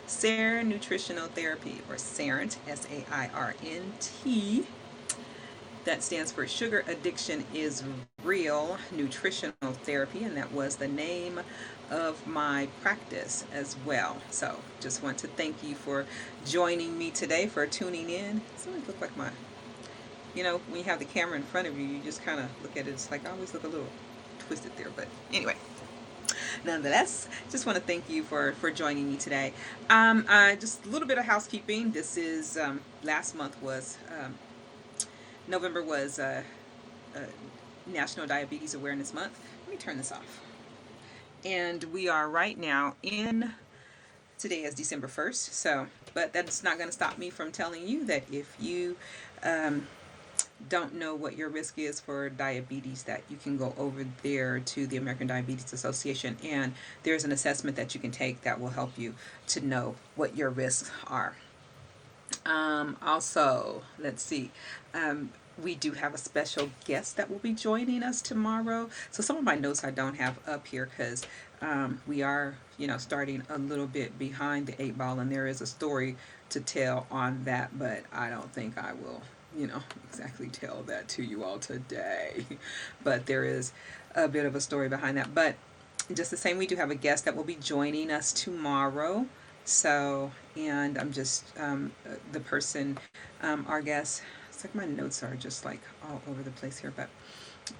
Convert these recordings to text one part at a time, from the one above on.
SART Nutritional Therapy, or SARNT, SAIRNT. That stands for Sugar Addiction is Real Nutritional Therapy, and that was the name of my practice as well. So just want to thank you for joining me today, for tuning in. So it look like my, when you have the camera in front of you, you just kind of look at it. It's like I always look a little twisted there, but anyway. Nonetheless, just want to thank you for joining me today. Just a little bit of housekeeping. This is last month was November was National Diabetes Awareness Month. Let me turn this off. And we are right now today is December 1st. So, but that's not going to stop me from telling you that if you don't know what your risk is for diabetes, that you can go over there to the American Diabetes Association, and there's an assessment that you can take that will help you to know what your risks are. Also, let's see, we do have a special guest that will be joining us tomorrow. So some of my notes I don't have up here because we are, starting a little bit behind the 8 ball, and there is a story to tell on that, but I don't think I will, exactly tell that to you all today. But there is a bit of a story behind that. But just the same, we do have a guest that will be joining us tomorrow. So, and I'm just, the person, our guest, it's like my notes are just like all over the place here, but,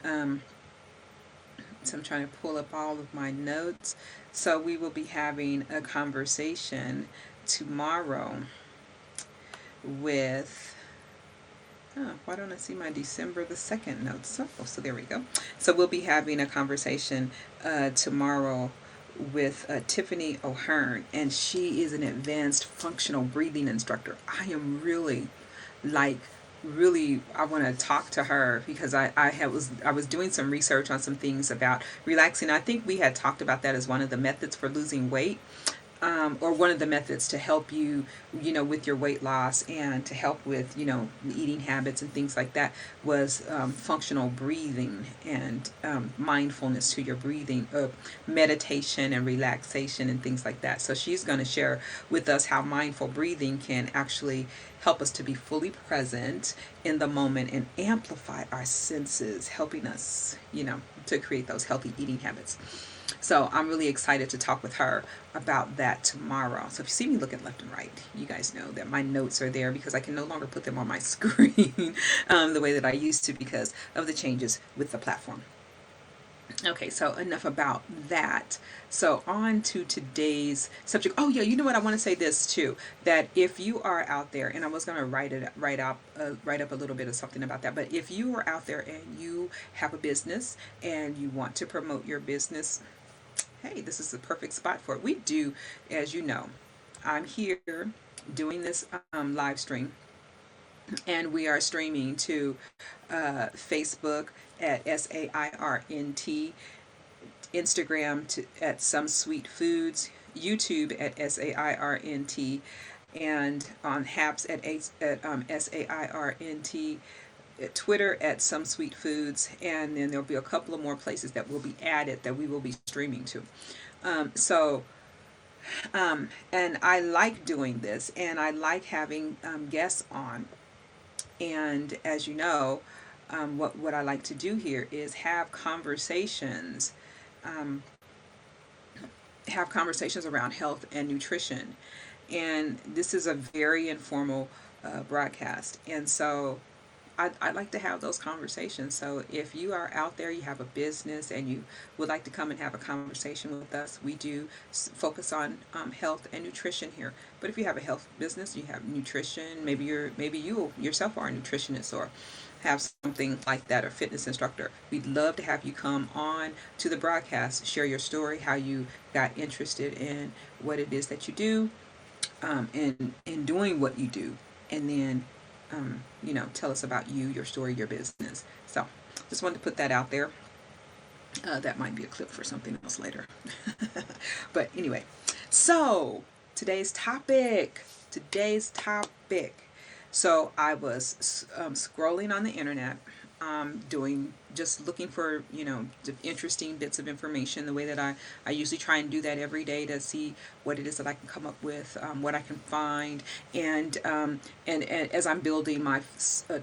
so I'm trying to pull up all of my notes. So we will be having a conversation tomorrow with, why don't I see my December the 2nd notes? Oh, so there we go. So we'll be having a conversation tomorrow with Tiffany O'Hearn, and she is an advanced functional breathing instructor. I am really I want to talk to her because I was doing some research on some things about relaxing. I think we had talked about that as one of the methods for losing weight. Or one of the methods to help you, with your weight loss, and to help with, eating habits and things like that, was functional breathing and mindfulness to your breathing, meditation and relaxation and things like that. So she's going to share with us how mindful breathing can actually help us to be fully present in the moment and amplify our senses, helping us, to create those healthy eating habits. So I'm really excited to talk with her about that tomorrow. So if you see me looking left and right, you guys know that my notes are there because I can no longer put them on my screen the way that I used to because of the changes with the platform. Okay, so enough about that. So on to today's subject. Oh yeah, you know what? I want to say this too, that if you are out there, and I was going to write up a little bit of something about that, but if you are out there and you have a business and you want to promote your business, hey, this is the perfect spot for it. We do, as you know, I'm here doing this live stream, and we are streaming to Facebook at SAIRNT, Instagram at Some Sweet Foods, YouTube at SAIRNT, and on Haps at SAIRNT, Twitter at Some Sweet Foods, and then there'll be a couple of more places that will be added that we will be streaming to. And I like doing this, and I like having guests on. And as you know, what I like to do here is have conversations around health and nutrition. And this is a very informal broadcast. And so I'd like to have those conversations. So if you are out there, you have a business, and you would like to come and have a conversation with us, we do focus on health and nutrition here. But if you have a health business, you have nutrition, maybe you yourself are a nutritionist or have something like that, or fitness instructor, we'd love to have you come on to the broadcast, share your story, how you got interested in what it is that you do, and doing what you do, and then tell us about you, your story, your business. So just wanted to put that out there. That might be a clip for something else later. But anyway, so today's topic. So I was scrolling on the internet, doing, just looking for, interesting bits of information, the way that I usually try and do that every day to see what it is that I can come up with, what I can find, and as I'm building my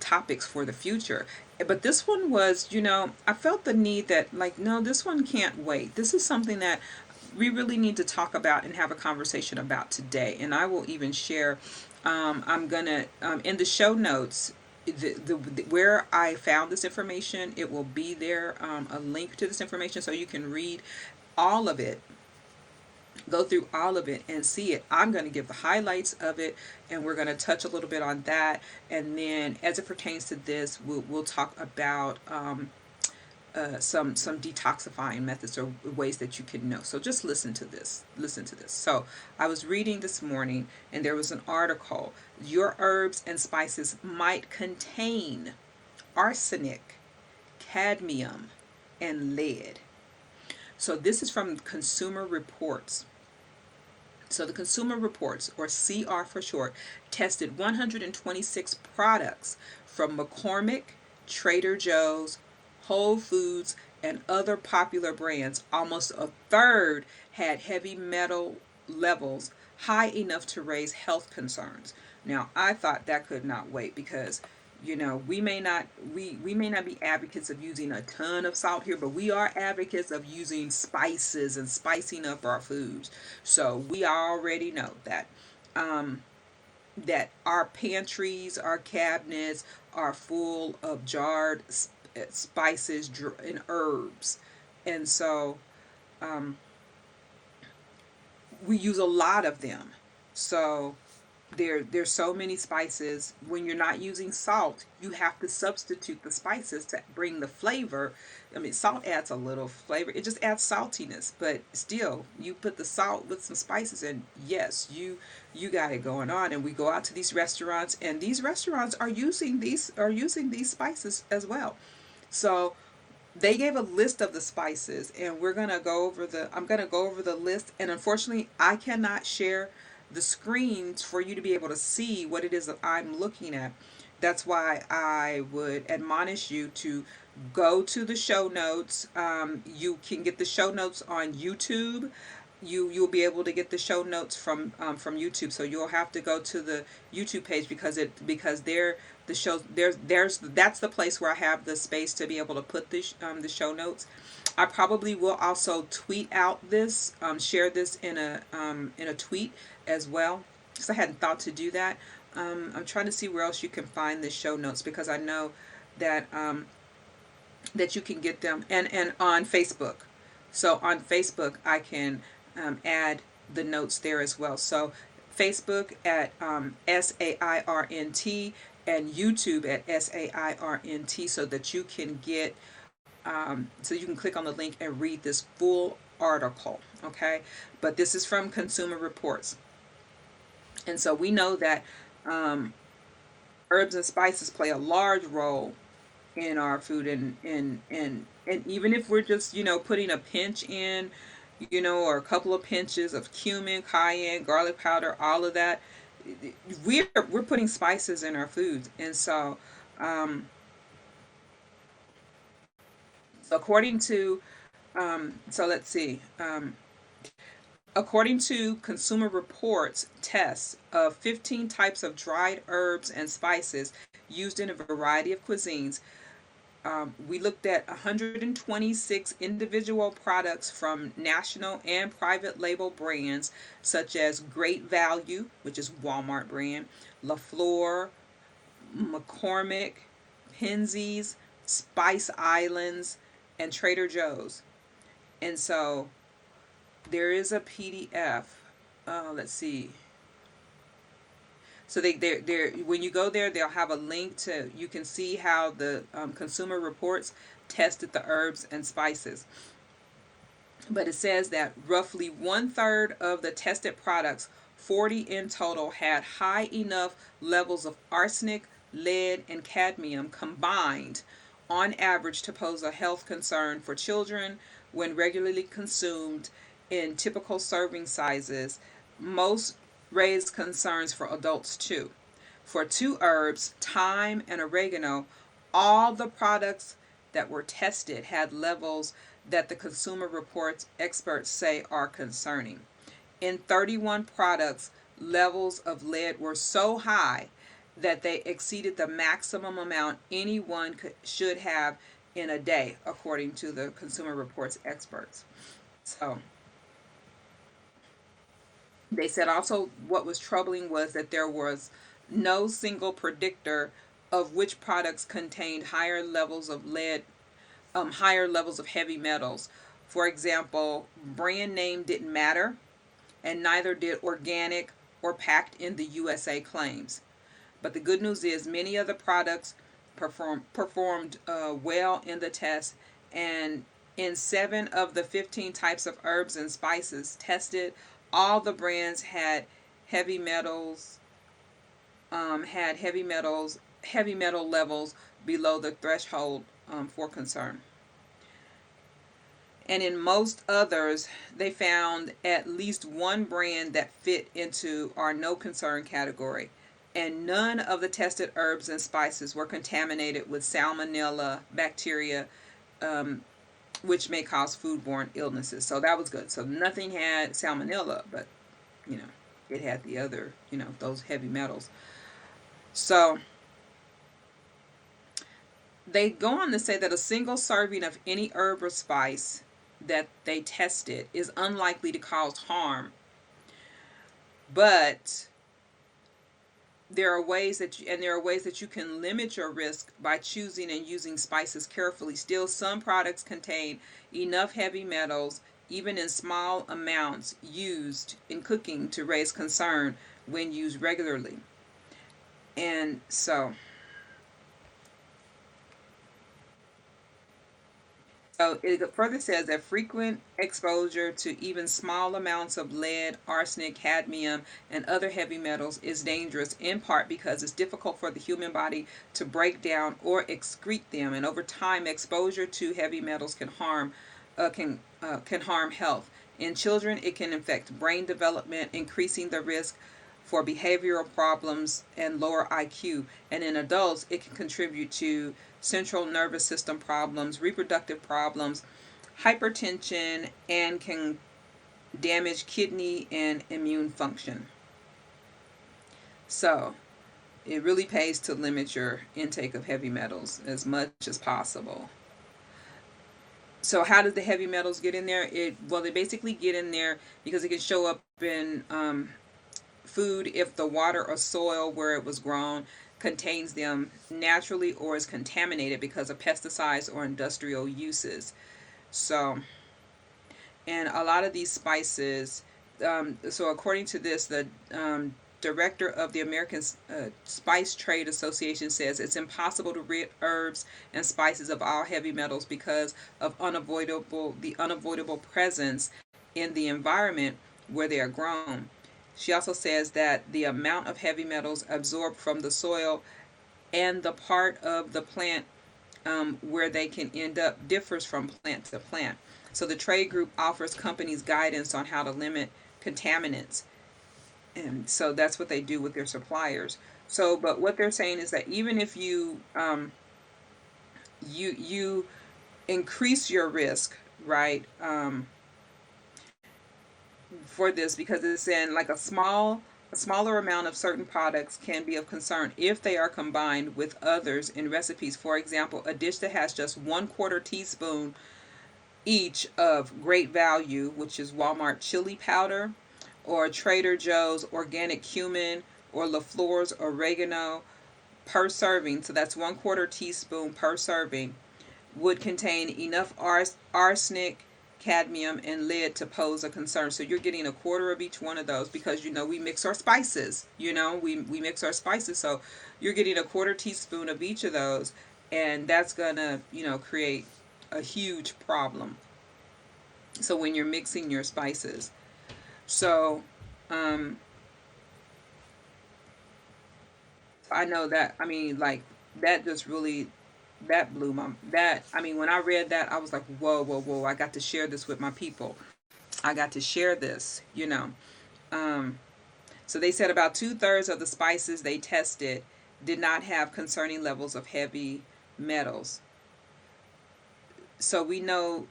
topics for the future. But this one was, I felt the need that, like, no, this one can't wait. This is something that we really need to talk about and have a conversation about today. And I will even share, I'm gonna, in the show notes, where I found this information, it will be there, a link to this information, so you can read all of it, go through all of it and see it. I'm going to give the highlights of it, and we're going to touch a little bit on that, and then as it pertains to this, we'll talk about some detoxifying methods or ways that you can know. So just listen to this. Listen to this. So I was reading this morning, and there was an article. Your herbs and spices might contain arsenic, cadmium, and lead. So this is from Consumer Reports. So the Consumer Reports, or CR for short, tested 126 products from McCormick, Trader Joe's, Whole Foods, and other popular brands. Almost a third had heavy metal levels high enough to raise health concerns. Now, I thought that could not wait, because we may not be advocates of using a ton of salt here, but we are advocates of using spices and spicing up our foods. So we already know that that our pantries, our cabinets are full of jarred spices and herbs, and so we use a lot of them. So there's so many spices. When you're not using salt, you have to substitute the spices to bring the flavor. I mean, salt adds a little flavor, it just adds saltiness, but still, you put the salt with some spices, and yes, you got it going on. And we go out to these restaurants, and these restaurants are using these spices as well. So they gave a list of the spices, and I'm gonna go over the list, and unfortunately I cannot share the screens for you to be able to see what it is that I'm looking at. That's why I would admonish you to go to the show notes. You can get the show notes on YouTube. You'll be able to get the show notes from YouTube. So you'll have to go to the YouTube page, because they're the show there's that's the place where I have the space to be able to put the show notes. I probably will also tweet out this, share this in a tweet as well, because I hadn't thought to do that. I'm trying to see where else you can find the show notes, because I know that that you can get them, and on Facebook. So on Facebook, I can add the notes there as well. So Facebook at SAIRNT, and YouTube at SAIRNT, so that you can get so you can click on the link and read this full article. Okay, but this is from Consumer Reports, and so we know that herbs and spices play a large role in our food, and even if we're just putting a pinch in, or a couple of pinches of cumin, cayenne, garlic powder, all of that, we're putting spices in our foods. And so according to so let's see, according to Consumer Reports, tests of 15 types of dried herbs and spices used in a variety of cuisines, we looked at 126 individual products from national and private label brands such as Great Value, which is Walmart brand, La Fleur, McCormick, Penzeys, Spice Islands, and Trader Joe's. And so there is a PDF. Let's see. So they when you go there, they'll have a link to, you can see how the Consumer Reports tested the herbs and spices. But it says that roughly 1/3 of the tested products, 40 in total, had high enough levels of arsenic, lead, and cadmium combined on average to pose a health concern for children when regularly consumed in typical serving sizes. Most raised concerns for adults too. For two herbs, thyme and oregano, all the products that were tested had levels that the Consumer Reports experts say are concerning. In 31 products, levels of lead were so high that they exceeded the maximum amount anyone should have in a day, according to the Consumer Reports experts. So they said also what was troubling was that there was no single predictor of which products contained higher levels of lead, higher levels of heavy metals. For example, brand name didn't matter, and neither did organic or packed in the USA claims. But the good news is many of the products performed well in the test, and in 7 of the 15 types of herbs and spices tested, all the brands heavy metals, had heavy metal levels below the threshold for concern. And in most others, they found at least one brand that fit into our no concern category. And none of the tested herbs and spices were contaminated with salmonella bacteria, which may cause foodborne illnesses. So that was good. So nothing had salmonella, but it had the other, those heavy metals. So they go on to say that a single serving of any herb or spice that they tested is unlikely to cause harm, but there are ways that you can limit your risk by choosing and using spices carefully. Still, some products contain enough heavy metals, even in small amounts used in cooking, to raise concern when used regularly. And so it further says that frequent exposure to even small amounts of lead, arsenic, cadmium, and other heavy metals is dangerous, in part because it's difficult for the human body to break down or excrete them, and over time, exposure to heavy metals can harm health. In children, it can affect brain development, increasing the risk for behavioral problems and lower IQ. And in adults, it can contribute to central nervous system problems, reproductive problems, hypertension, and can damage kidney and immune function. So it really pays to limit your intake of heavy metals as much as possible. So how does the heavy metals get in there? They basically get in there because it can show up in food if the water or soil where it was grown contains them naturally or is contaminated because of pesticides or industrial uses. So, and a lot of these spices, so according to this, the director of the American Spice Trade Association says it's impossible to rid herbs and spices of all heavy metals because of the unavoidable presence in the environment where they are grown. She also says that the amount of heavy metals absorbed from the soil and the part of the plant where they can end up differs from plant to plant. So the trade group offers companies guidance on how to limit contaminants. And so that's what they do with their suppliers. So, but what they're saying is that even if you you increase your risk, right, for this, because it's saying like a smaller amount of certain products can be of concern if they are combined with others in recipes. For example, a dish that has just 1/4 teaspoon each of Great Value, which is Walmart chili powder, or Trader Joe's organic cumin, or LaFleur's oregano per serving, so that's 1/4 teaspoon per serving, would contain enough arsenic, cadmium, and lead to pose a concern. So you're getting 1/4 of each one of those because we mix our spices. We mix our spices, so you're getting 1/4 teaspoon of each of those, and that's gonna create a huge problem. So when you're mixing your spices, so I know that, that just really, that blew when I read that, I was like, whoa, I got to share this with my people. I got to share this. So they said about 2/3 of the spices they tested did not have concerning levels of heavy metals. So we know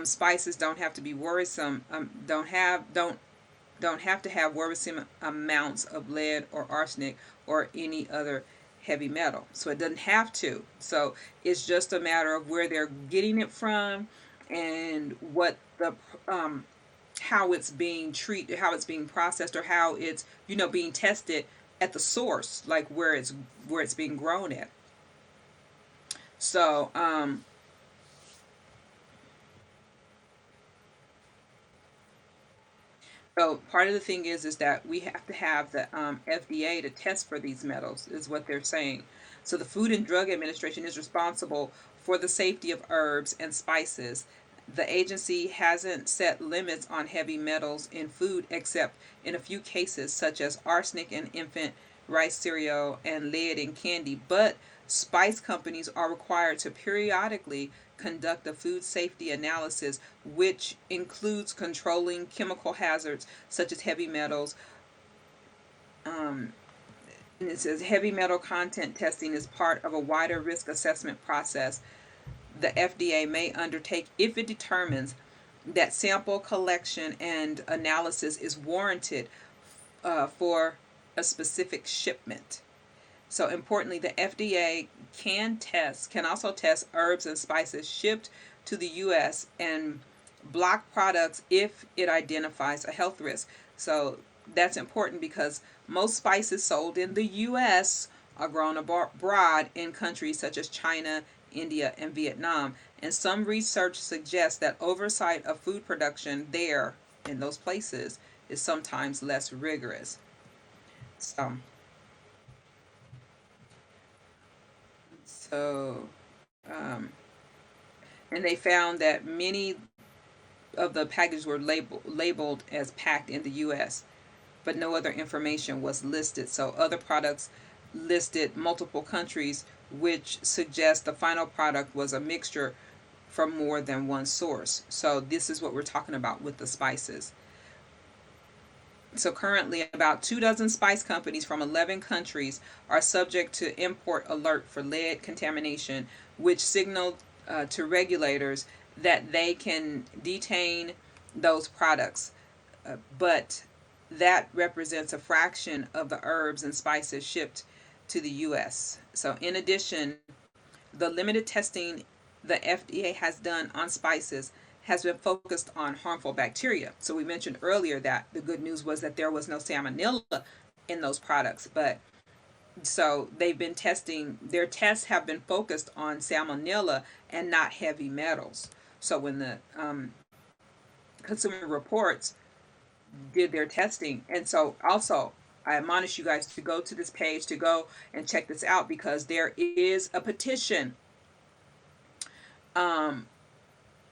spices don't have to be worrisome. Don't have to have worrisome amounts of lead or arsenic or any other heavy metal. So it doesn't have to. So it's just a matter of where they're getting it from and what the how it's being treated, how it's being processed, or how it's being tested at the source, like where it's being grown at. So so part of the thing is that we have to have the FDA to test for these metals, is what they're saying. So the Food and Drug Administration is responsible for the safety of herbs and spices. The agency hasn't set limits on heavy metals in food except in a few cases, such as arsenic in infant rice cereal and lead in candy. But spice companies are required to periodically conduct a food safety analysis, which includes controlling chemical hazards such as heavy metals. And it says heavy metal content testing is part of a wider risk assessment process the FDA may undertake if it determines that sample collection and analysis is warranted for a specific shipment. So importantly, the FDA can also test herbs and spices shipped to the U.S. and block products if it identifies a health risk. So that's important because most spices sold in the U.S. are grown abroad in countries such as China, India, and Vietnam. And some research suggests that oversight of food production there in those places is sometimes less rigorous. So, so um, and they found that many of the packages were labeled as packed in the U.S., but no other information was listed. So other products listed multiple countries, which suggests the final product was a mixture from more than one source. So this is what we're talking about with the spices. So currently, about 24 spice companies from 11 countries are subject to import alert for lead contamination, which signaled to regulators that they can detain those products. But that represents a fraction of the herbs and spices shipped to the U.S. So in addition, the limited testing the FDA has done on spices has been focused on harmful bacteria. So we mentioned earlier that the good news was that there was no salmonella in those products, but so they've been testing, their tests have been focused on salmonella and not heavy metals. So when the Consumer Reports did their testing, and so also I admonish you guys to go to this page to go and check this out because there is a petition.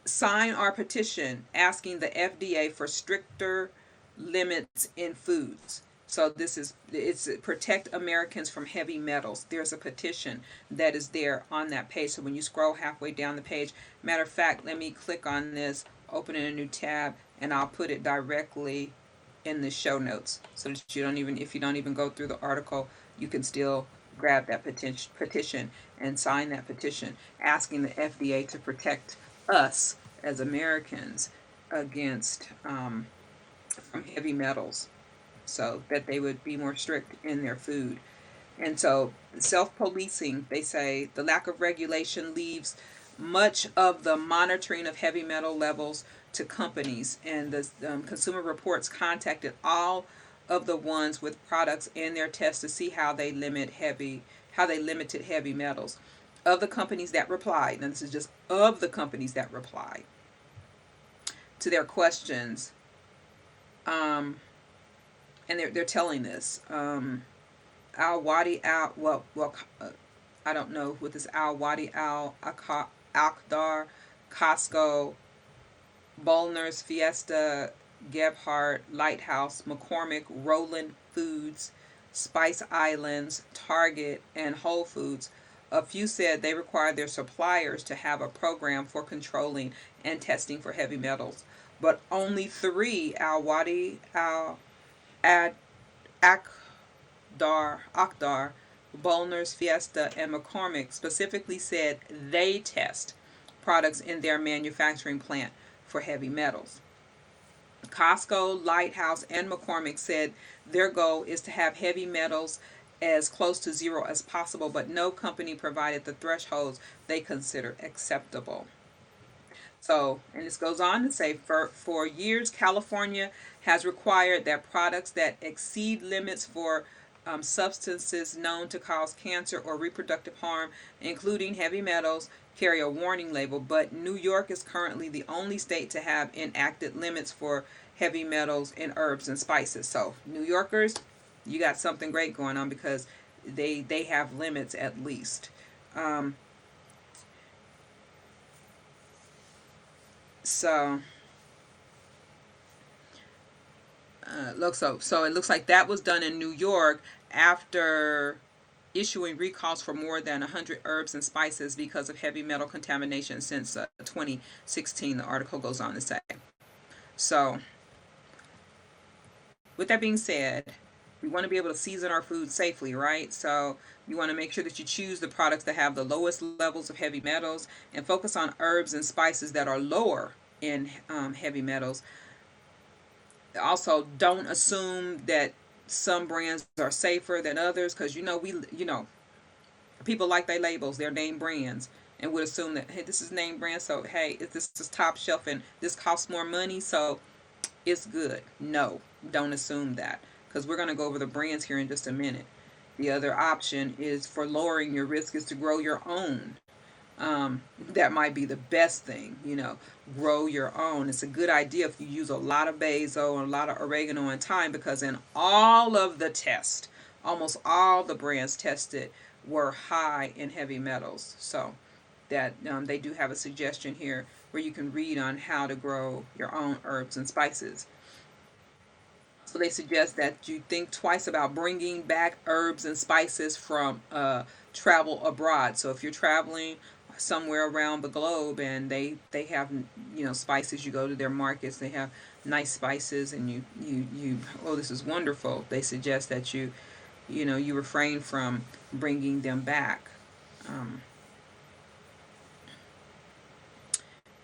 Sign our petition asking the FDA for stricter limits in foods. So it's protect Americans from heavy metals. There's a petition that is there on that page. So when you scroll halfway down the page, matter of fact, let me click on this, open in a new tab, and I'll put it directly in the show notes so that if you don't even go through the article, you can still grab that petition and sign that petition asking the FDA to protect us as Americans against from heavy metals, so that they would be more strict in their food. And so self-policing, they say the lack of regulation leaves much of the monitoring of heavy metal levels to companies. And the Consumer Reports contacted all of the ones with products in their tests to see how they limited heavy metals. Of the companies that replied, and this is just of the companies that replied to their questions, and they're telling this. Al Wadi Al I don't know what this Al Wadi Al Akdar, Costco, Bollner's Fiesta, Gebhardt, Lighthouse, McCormick, Roland Foods, Spice Islands, Target, and Whole Foods. A few said they require their suppliers to have a program for controlling and testing for heavy metals, but only 3, Al Wadi Al Akdar, Bollner's, Fiesta, and McCormick specifically said they test products in their manufacturing plant for heavy metals. Costco, Lighthouse, and McCormick said their goal is to have heavy metals as close to zero as possible, but no company provided the thresholds they consider acceptable. So, and this goes on to say, for years, California has required that products that exceed limits for substances known to cause cancer or reproductive harm, including heavy metals, carry a warning label. But New York is currently the only state to have enacted limits for heavy metals in herbs and spices. So, New Yorkers, you got something great going on because they have limits at least. Um, so so it looks like that was done in New York after issuing recalls for more than 100 herbs and spices because of heavy metal contamination since 2016, the article goes on to say. So, with that being said, we want to be able to season our food safely, right? So, you want to make sure that you choose the products that have the lowest levels of heavy metals and focus on herbs and spices that are lower in heavy metals. Also, don't assume that some brands are safer than others because people like their labels, their name brands, and would assume that, hey, this is name brand, so hey, if this is top shelf and this costs more money, so it's good. No, don't assume that because we're going to go over the brands here in just a minute. The other option is for lowering your risk is to grow your own. That might be the best thing, grow your own. It's a good idea if you use a lot of basil and a lot of oregano and thyme because in all of the tests, almost all the brands tested were high in heavy metals. So that they do have a suggestion here where you can read on how to grow your own herbs and spices. So they suggest that you think twice about bringing back herbs and spices from travel abroad. So if you're traveling somewhere around the globe and they have spices, you go to their markets, they have nice spices, and you oh, this is wonderful. They suggest that you refrain from bringing them back.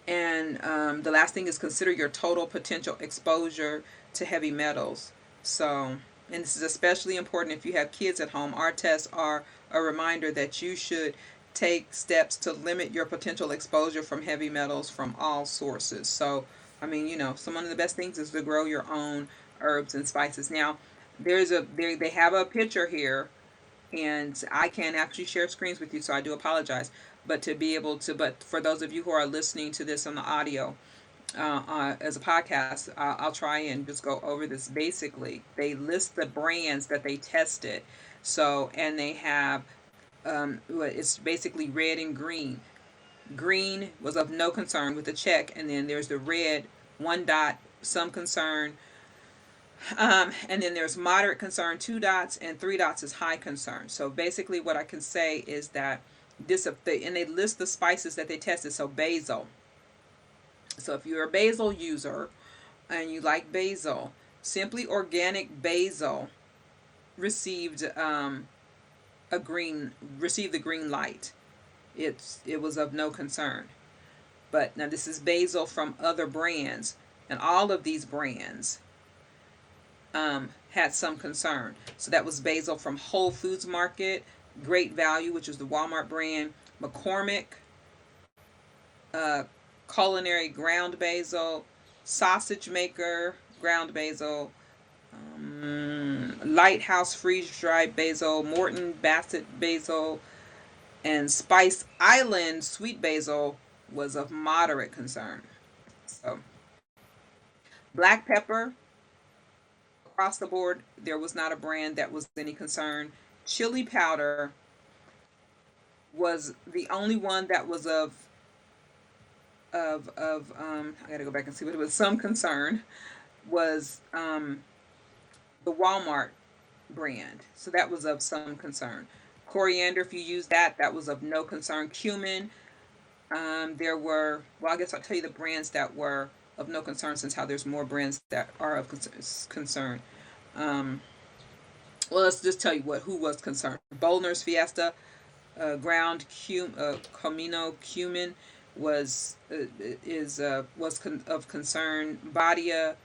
And the last thing is consider your total potential exposure to heavy metals. So, and this is especially important if you have kids at home. Our tests are a reminder that you should take steps to limit your potential exposure from heavy metals from all sources. So, I mean, some of the best things is to grow your own herbs and spices. Now, they have a picture here, and I can't actually share screens with you, so I do apologize. But to be able to, but for those of you who are listening to this on the audio, as a podcast, I'll try and just go over this. Basically, they list the brands that they tested. So, and they have, it's basically red and green. Green was of no concern with a check, and then there's the red, one dot, some concern. And then there's moderate concern, two dots, and three dots is high concern. So basically, what I can say is that and they list the spices that they tested. So basil. So if you're a basil user and you like basil, Simply Organic Basil received received the green light. It was of no concern. But now this is basil from other brands, and all of these brands had some concern. So that was basil from Whole Foods Market, Great Value, which is the Walmart brand, McCormick, Culinary Ground Basil, Sausage Maker Ground Basil, Lighthouse Freeze Dried Basil, Morton Bassett Basil, and Spice Island Sweet Basil was of moderate concern. So, black pepper, across the board, there was not a brand that was any concern. Chili powder was the only one that was I gotta go back and see, but it was some concern, was the Walmart brand. So that was of some concern. Coriander, if you use that, that was of no concern. Cumin, there were, well, I guess I'll tell you the brands that were of no concern, since how there's more brands that are of concern. Well, let's just tell you who was concerned. Bollner's Fiesta, comino cumin was of concern. Badia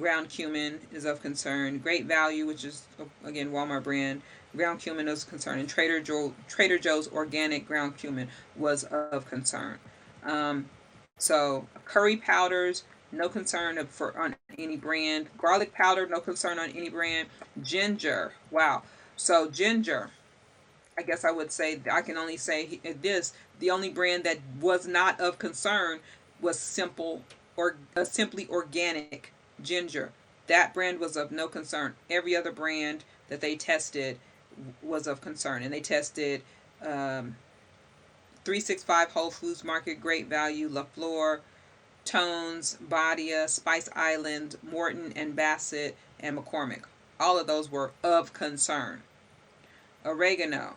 ground cumin is of concern. Great Value, which is again Walmart brand, ground cumin is of concern, and Trader Joe's organic ground cumin was of concern. Um, so curry powders, no concern for on any brand. Garlic powder, no concern on any brand. Ginger, wow. So ginger, I guess I would say I can only say this: the only brand that was not of concern was Simply Organic Ginger. That brand was of no concern. Every other brand that they tested was of concern, and they tested 365 Whole Foods Market, Great Value, La Flor, Tones, Badia, Spice Island, Morton and Bassett, and McCormick. All of those were of concern. Oregano,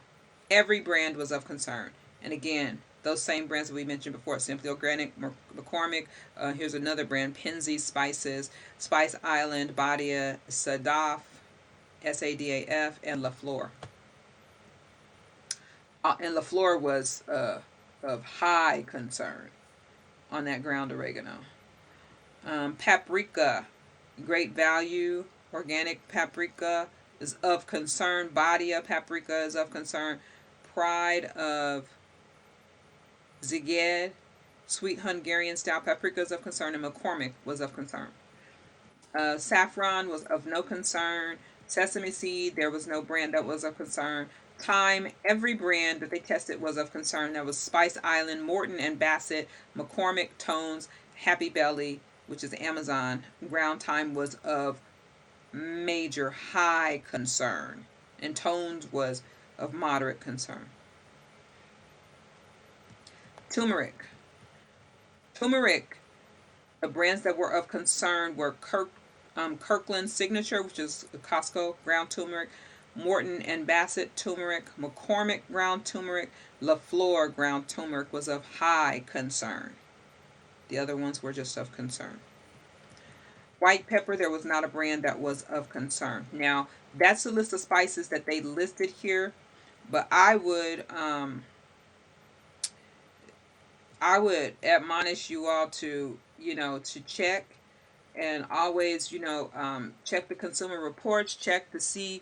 every brand was of concern. And again, those same brands that we mentioned before: Simply Organic, McCormick. Here's another brand: Penzeys Spices, Spice Island, Badia, Sadaf, SADAF, and La Flor. And La Flor was of high concern on that ground oregano. Paprika, Great Value, organic paprika is of concern. Badia paprika is of concern. Pride of Szeged, sweet Hungarian style paprika is of concern, and McCormick was of concern. Saffron was of no concern. Sesame seed, there was no brand that was of concern. Thyme, every brand that they tested was of concern. There was Spice Island, Morton and Bassett, McCormick, Tones, Happy Belly, which is Amazon. Ground thyme was of major high concern, and Tones was of moderate concern. Turmeric. The brands that were of concern were Kirkland Signature, which is Costco ground turmeric, Morton and Bassett turmeric, McCormick ground turmeric, La Flor ground turmeric was of high concern. The other ones were just of concern. White pepper, there was not a brand that was of concern. Now, that's the list of spices that they listed here, but I would admonish you all to, to check, and always, check the consumer reports, check to see,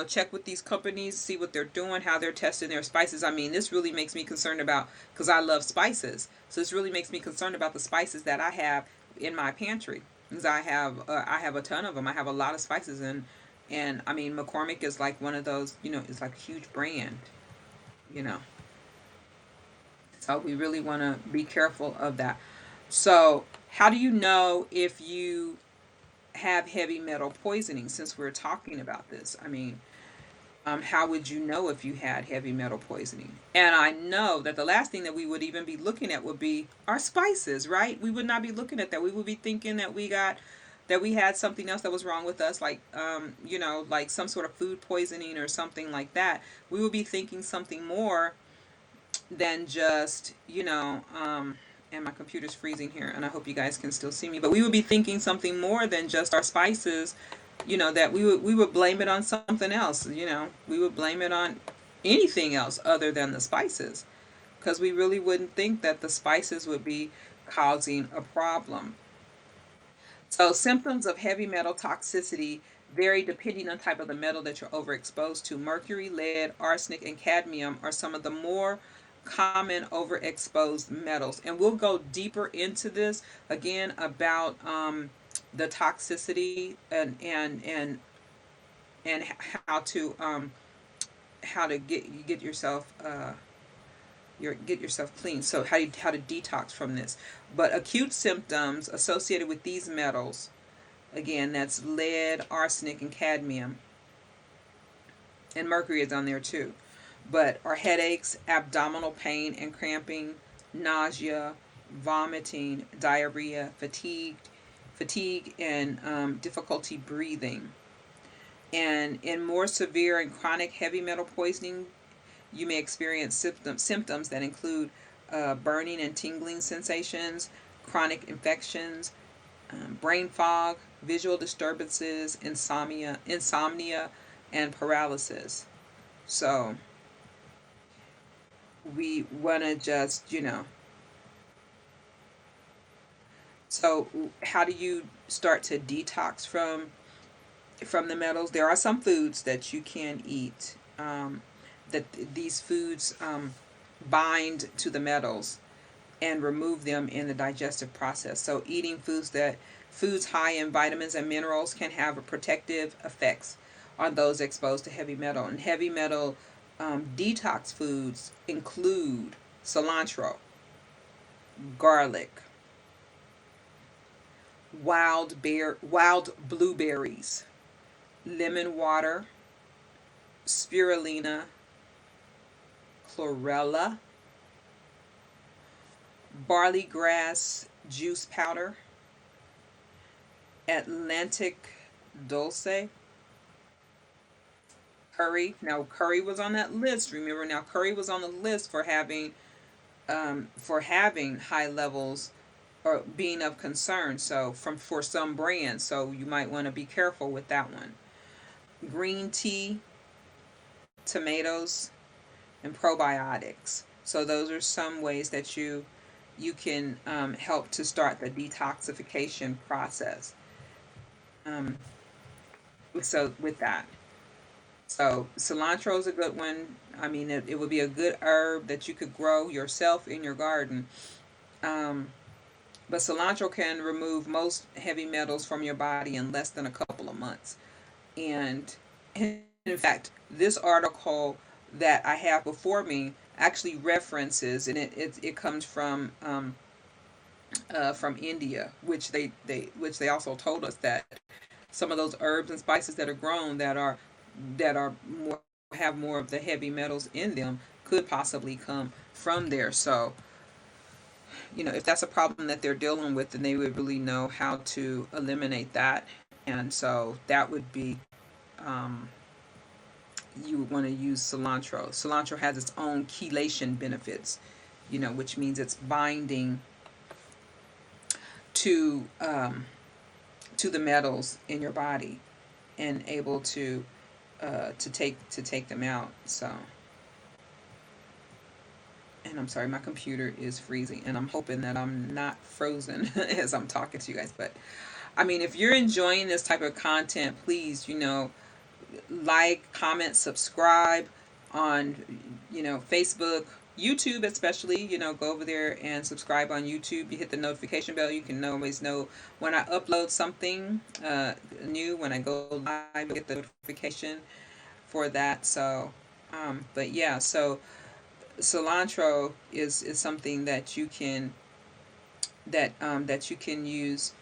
check with these companies, see what they're doing, how they're testing their spices. I mean, this really makes me concerned about, because I love spices. So this really makes me concerned about the spices that I have in my pantry, because I have a ton of them. I have a lot of spices, and I mean, McCormick is like one of those, it's like a huge brand, you know. So we really want to be careful of that. So how do you know if you have heavy metal poisoning, since we're talking about this? I mean, how would you know if you had heavy metal poisoning? And I know that the last thing that we would even be looking at would be our spices, right? We would not be looking at that. We would be thinking that we had something else that was wrong with us, like like some sort of food poisoning or something like that. We would be thinking something more than just, and my computer's freezing here, and I hope you guys can still see me, but we would be thinking something more than just our spices, that we would blame it on something else. We would blame it on anything else other than the spices, because we really wouldn't think that the spices would be causing a problem. So symptoms of heavy metal toxicity vary depending on type of the metal that you're overexposed to. Mercury, lead, arsenic, and cadmium are some of the more common overexposed metals. And we'll go deeper into this again about the toxicity and how to get yourself get yourself clean. So how to detox from this. But acute symptoms associated with these metals, again, that's lead, arsenic, and cadmium, and mercury is on there too, but are headaches, abdominal pain and cramping, nausea, vomiting, diarrhea, fatigue, and difficulty breathing. And in more severe and chronic heavy metal poisoning, you may experience symptoms that include burning and tingling sensations, chronic infections, brain fog, visual disturbances, insomnia, and paralysis. So we want to just, so how do you start to detox from the metals? There are some foods that you can eat, that these foods bind to the metals and remove them in the digestive process. So eating foods high in vitamins and minerals can have a protective effects on those exposed to heavy metal. And heavy metal detox foods include cilantro, garlic, wild blueberries, lemon water, spirulina, chlorella, barley grass juice powder, Atlantic dulce, curry. Now curry was on that list. Remember, now curry was on the list for having high levels or being of concern. So for some brands, so you might want to be careful with that one. Green tea, tomatoes, and probiotics. So those are some ways that you can help to start the detoxification process. Um, so with that, so cilantro is a good one. I mean, it would be a good herb that you could grow yourself in your garden. Um, but cilantro can remove most heavy metals from your body in less than a couple of months. And in fact, this article that I have before me actually references, and it comes from India, which they also told us that some of those herbs and spices that are grown that are more have more of the heavy metals in them could possibly come from there. So if that's a problem that they're dealing with, then they would really know how to eliminate that. And so that would be, um, you would want to use cilantro. Cilantro has its own chelation benefits, which means it's binding to to the metals in your body and able to take them out. So, and I'm sorry, my computer is freezing, and I'm hoping that I'm not frozen as I'm talking to you guys. But I mean, if you're enjoying this type of content, please, like, comment, subscribe on, Facebook, YouTube especially. Go over there and subscribe on YouTube. You hit the notification bell. You can always know when I upload something new. When I go live, you get the notification for that. So, but yeah, so cilantro is something that you can that you can use,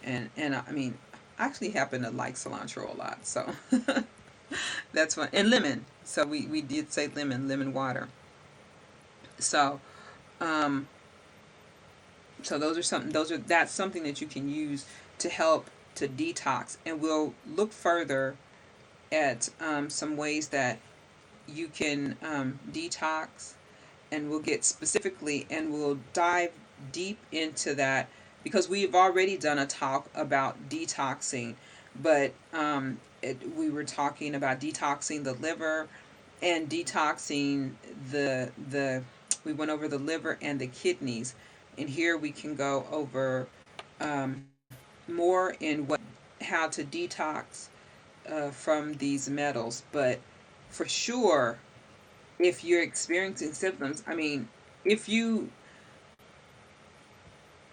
and I mean, I actually happen to like cilantro a lot, so that's one. And lemon. So we did say lemon water. So um, so that's something that you can use to help to detox, and we'll look further at some ways that you can detox, and we'll get specifically and we'll dive deep into that because we've already done a talk about detoxing, but we were talking about detoxing the liver and detoxing the we went over the liver and the kidneys, and here we can go over um, more in what how to detox from these metals. But for sure, if you're experiencing symptoms, I mean, if you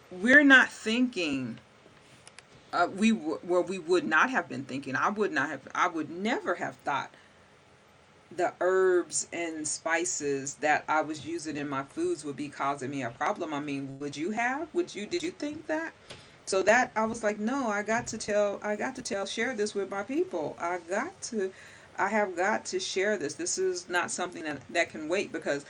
we're not thinking, we would not have been thinking. I would never have thought the herbs and spices that I was using in my foods would be causing me a problem. I mean, did you think that? So that I was like, no, share this with my people. I have got to share this. This is not something that can wait, because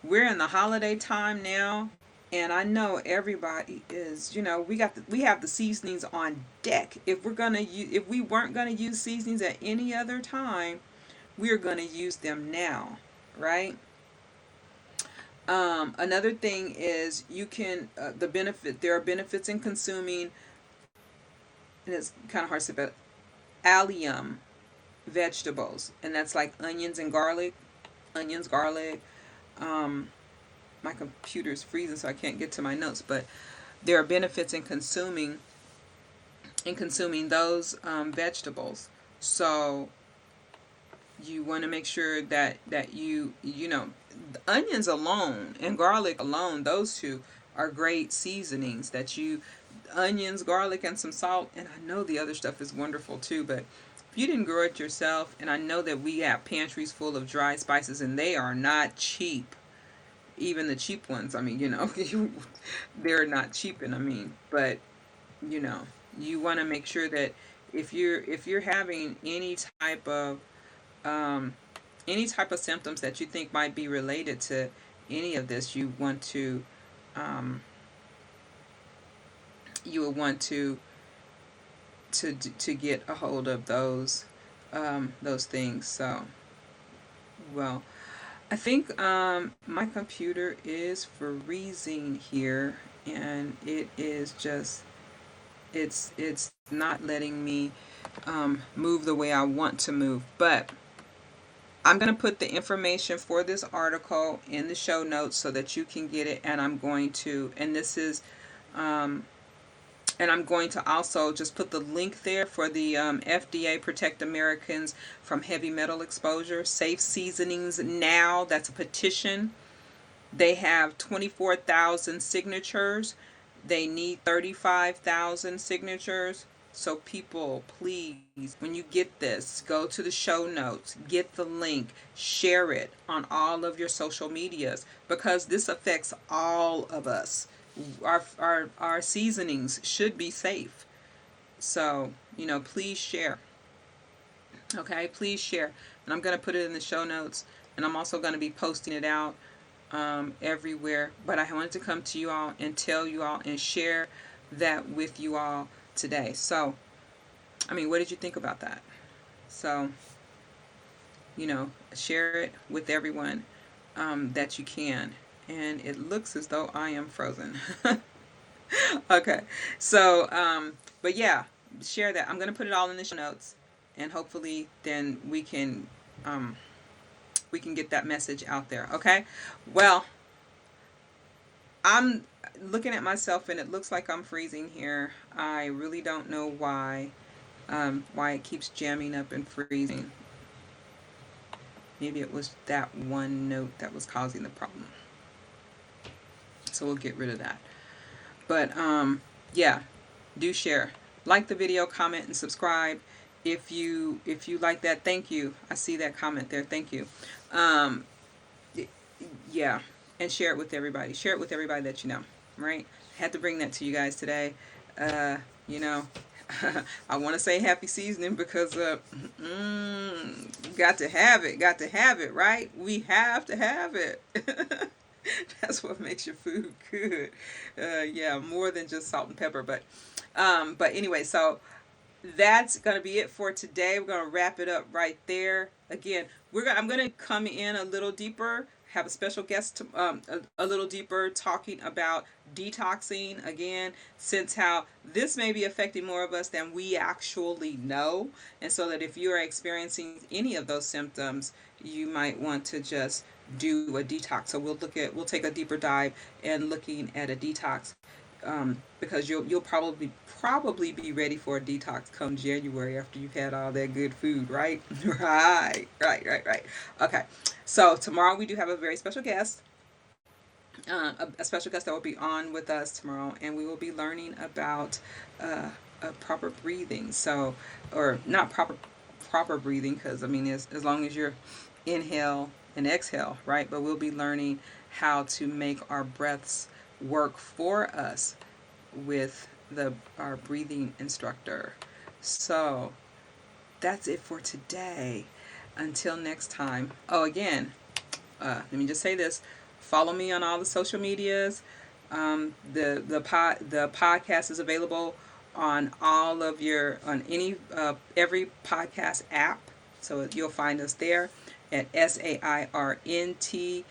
we're in the holiday time now, and I know everybody is, we have the seasonings on deck. If we weren't gonna use seasonings at any other time, we're gonna use them now, right? Another thing is you can there are benefits in consuming, and it's kind of hard to say, but allium vegetables, and that's like onions and garlic. Onions, garlic. Um, my computer's freezing, so I can't get to my notes. But there are benefits in consuming those vegetables. So you want to make sure that you know, the onions alone and garlic alone, those two are great seasonings that you, onions, garlic, and some salt. And I know the other stuff is wonderful too, but if you didn't grow it yourself, and I know that we have pantries full of dried spices and they are not cheap. Even the cheap ones, I mean, you know, they're not cheap. And I mean, but you know, you want to make sure that if you're having um, any type of symptoms that you think might be related to any of this, um, you would want to get a hold of those things. So, well, I think my computer is freezing here, and it is just it's not letting me move the way I want to move. But I'm going to put the information for this article in the show notes so that you can get it. And I'm going to, and this is, and I'm going to also just put the link there for the FDA Protect Americans from Heavy Metal Exposure. Safe Seasonings Now. That's a petition. They have 24,000 signatures. They need 35,000 signatures. So people, please, when you get this, go to the show notes, get the link, share it on all of your social medias, because this affects all of us. Our seasonings should be safe. So, you know, please share. Okay, please share. And I'm going to put it in the show notes, and I'm also going to be posting it out everywhere. But I wanted to come to you all and tell you all and share that with you all today. So, I mean, what did you think about that? So, you know, share it with everyone that you can. And it looks as though I am frozen. Okay, so, but yeah, share that. I'm going to put it all in the show notes, and hopefully then we can get that message out there. Okay, well, I'm looking at myself and it looks like I'm freezing here. I really don't know why it keeps jamming up and freezing. Maybe it was that one note that was causing the problem. So we'll get rid of that. But yeah, do share, like the video, comment, and subscribe if you like that. Thank you. I see that comment there. Thank you. Yeah, and share it with everybody. Share it with everybody that you know. Right? I had to bring that to you guys today. You know, I want to say happy seasoning because got to have it. Got to have it. Right? We have to have it. That's what makes your food good. Yeah, more than just salt and pepper. But anyway, so that's gonna be it for today. We're gonna wrap it up right there. Again, I'm gonna come in a little deeper. Have a special guest to, a little deeper, talking about detoxing again, since how this may be affecting more of us than we actually know, and so that if you are experiencing any of those symptoms, you might want to just do a detox. So we'll take a deeper dive and looking at a detox, because you'll probably be ready for a detox come January after you've had all that good food, right? Right. Okay, so tomorrow we do have a very special guest, a special guest that will be on with us tomorrow, and we will be learning about proper breathing. So, or not proper breathing, because I mean, as long as you're inhale and exhale, right? But we'll be learning how to make our breaths work for us with our breathing instructor. So that's it for today. Until next time. Oh, again, let me just say this: follow me on all the social medias. The podcast is available on all of every podcast app. So you'll find us there at SAIRNT.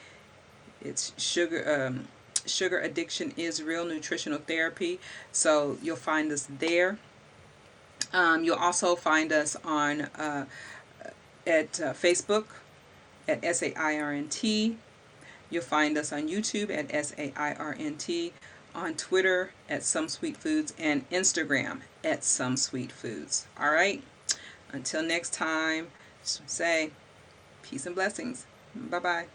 It's Sugar Addiction is Real Nutritional Therapy. So you'll find us there. You'll also find us on at Facebook at SAIRNT. You'll find us on YouTube at SAIRNT, on Twitter at Some Sweet Foods, and Instagram at Some Sweet Foods. All right. Until next time, just say peace and blessings. Bye-bye.